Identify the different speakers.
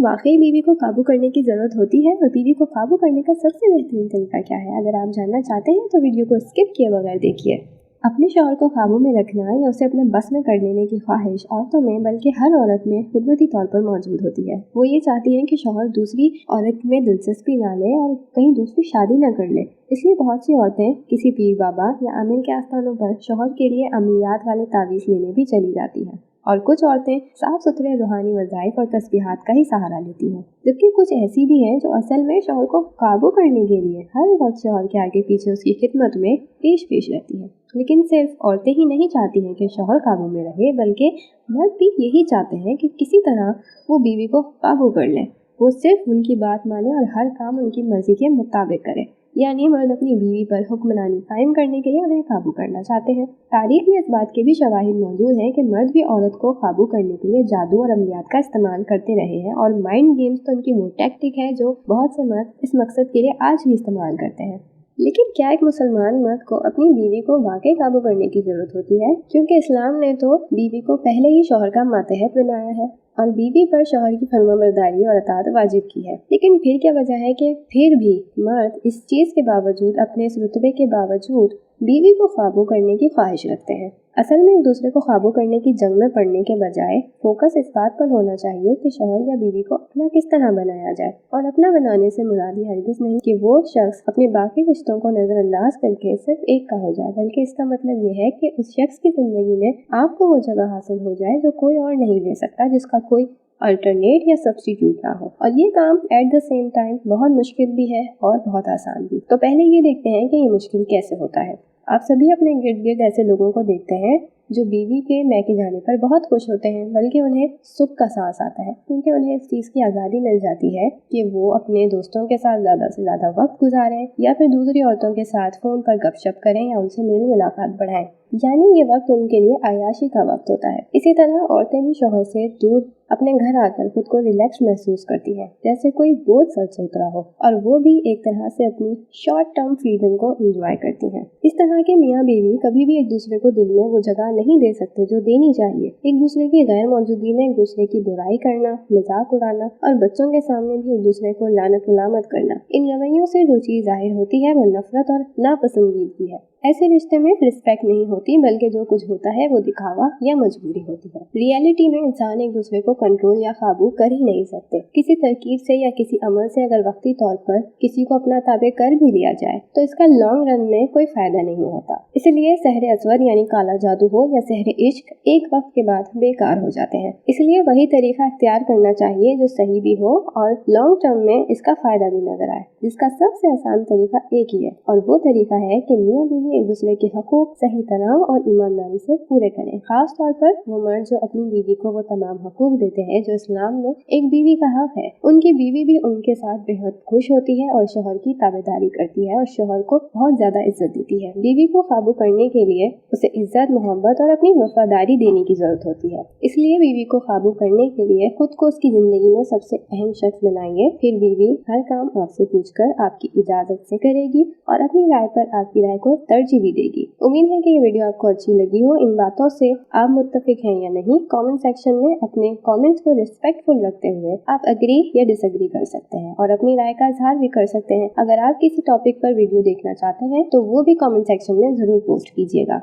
Speaker 1: वाकई बीवी को काबू करने की जरूरत होती है और बीवी को काबू करने का सबसे बेहतरीन तरीका क्या है? अगर आप जानना चाहते हैं तो वीडियो को स्किप किए बगैर देखिए। अपने शौहर को काबू में रखना या उसे अपने बस में कर लेने की ख्वाहिश औरतों में बल्कि हर औरत में कुदरती तौर पर मौजूद होती है। वो ये चाहती है कि शौहर दूसरी औरत में दिलचस्पी ना ले और कहीं दूसरी शादी न कर ले। इसलिए बहुत सी औरतें किसी पीर बाबा या आमिर के आस्थानों पर शौहर के लिए अमलियात वाले तावीज़ लेने भी चली जाती हैं और कुछ औरतें साफ सुथरे रूहानी वज़ाइफ और तस्बीहात का ही सहारा लेती हैं, जबकि कुछ ऐसी भी हैं जो असल में शौहर को काबू करने के लिए हर वक्त शौहर के आगे पीछे उसकी खिदमत में पेश रहती हैं। लेकिन सिर्फ औरतें ही नहीं चाहती हैं कि शौहर काबू में रहे, बल्कि मर्द भी यही चाहते हैं कि किसी तरह वो बीवी को काबू कर लें। वो सिर्फ उनकी बात माने और हर काम उनकी मर्जी के मुताबिक करे। यानी मर्द अपनी बीवी पर हुक्मरानी कायम करने के लिए उन्हें काबू करना चाहते हैं। तारीख में इस बात के भी शवाहिद मौजूद हैं कि मर्द भी औरत को काबू करने के लिए जादू और अमलियात का इस्तेमाल करते रहे हैं और माइंड गेम्स तो उनकी वो टैक्टिक है जो बहुत से मर्द इस मकसद के लिए आज भी इस्तेमाल करते हैं। लेकिन क्या एक मुसलमान मर्द को अपनी बीवी को वाकई काबू करने की जरूरत होती है? क्योंकि इस्लाम ने तो बीवी को पहले ही शौहर का मातहत बनाया है और बीवी पर शौहर की फरमाबरदारी और अताअत वाजिब की है। लेकिन फिर क्या वजह है कि फिर भी मर्द इस चीज़ के बावजूद, अपने इस रुतबे के बावजूद बीवी को काबू करने की ख्वाहिश रखते हैं? असल में एक दूसरे को काबू करने की जंग में पड़ने के बजाय फोकस इस बात पर होना चाहिए कि शौहर या बीवी को अपना किस तरह बनाया जाए। और अपना बनाने से मुराद ये हरगिज़ नहीं कि वो शख्स अपने बाकी रिश्तों को नज़रअंदाज करके सिर्फ एक का हो जाए, बल्कि इसका मतलब ये है कि उस शख्स की जिंदगी में आपको वो जगह हासिल हो जाए जो कोई और नहीं ले सकता, जिसका कोई अल्टरनेट या सब्स्टिट्यूट ना हो। और ये काम एट द सेम टाइम बहुत मुश्किल भी है और बहुत आसान भी। तो पहले ये देखते हैं कि ये मुश्किल कैसे होता है। आप सभी अपने गिर्द गिर्द ऐसे लोगों को देखते हैं जो बीवी के मैके जाने पर बहुत खुश होते हैं, बल्कि उन्हें सुख का सांस आता है, क्योंकि उन्हें इस चीज़ की आज़ादी मिल जाती है कि वो अपने दोस्तों के साथ ज़्यादा से ज़्यादा वक्त गुजारें या फिर दूसरी औरतों के साथ फ़ोन पर गपशप करें या उनसे मेल मुलाकात बढ़ाएं। यानी ये वक्त उनके लिए अयाशी का वक्त होता है। इसी तरह औरतें भी शौहर से दूर अपने घर आकर खुद को रिलैक्स महसूस करती हैं, जैसे कोई बोझ सर से उतरा हो, और वो भी एक तरह से अपनी शॉर्ट टर्म फ्रीडम को एंजॉय करती हैं। इस तरह के मियाँ बीवी कभी भी एक दूसरे को दिल में वो जगह नहीं दे सकते जो देनी चाहिए। एक दूसरे की गैर मौजूदगी में एक दूसरे की बुराई करना, मजाक उड़ाना और बच्चों के सामने भी एक दूसरे को लानत मलामत करना, इन रवैयों से जो चीज़ जाहिर होती है वो नफरत और नापसंदीदगी है। ऐसे रिश्ते में रिस्पेक्ट नहीं होती, बल्कि जो कुछ होता है वो दिखावा या मजबूरी होती है। रियलिटी में इंसान एक दूसरे को कंट्रोल या काबू कर ही नहीं सकते। किसी तरकीब से या किसी अमल से अगर वक्ती तौर पर किसी को अपना ताबे कर भी लिया जाए तो इसका लॉन्ग रन में कोई फायदा नहीं होता। इसलिए सहरे अस्वद यानी काला जादू हो या सहरे इश्क एक वक्त के बाद बेकार हो जाते हैं। इसलिए वही तरीका इख्तियार करना चाहिए जो सही भी हो और लॉन्ग टर्म में इसका फायदा भी नजर आए, जिसका सबसे आसान तरीका एक ही है, और वो तरीका है कि मियाँ बीवी एक दूसरे के हकूक सही तरह और ईमानदारी से पूरे करें। खास तौर पर वो मर्द जो अपनी बीवी को वो तमाम हकूक देते हैं जो इस्लाम में एक बीवी का हक है। उनकी बीवी भी उनके साथ बेहद खुश होती है और शौहर की ताबेदारी करती है और शौहर को बहुत ज्यादा इज्जत देती है। बीवी को काबू करने के लिए उसे इज्जत, मोहब्बत और अपनी वफादारी देने की जरूरत होती है। इसलिए बीवी को काबू करने के लिए खुद को उसकी जिंदगी में सबसे अहम शख्स बनाइए। फिर बीवी हर काम आपसे पूछकर आपकी इजाजत से करेगी और अपनी राय पर आपकी राय को तरजीह भी देगी। उम्मीद है कि ये वीडियो आपको अच्छी लगी हो। इन बातों से आप मुत्तफिक हैं या नहीं, कमेंट सेक्शन में अपने कमेंट्स को रिस्पेक्टफुल रखते हुए आप एग्री या डिसएग्री कर सकते हैं और अपनी राय का इजहार भी कर सकते हैं। अगर आप किसी टॉपिक पर वीडियो देखना चाहते हैं तो वो भी कमेंट सेक्शन में जरूर पोस्ट कीजिएगा।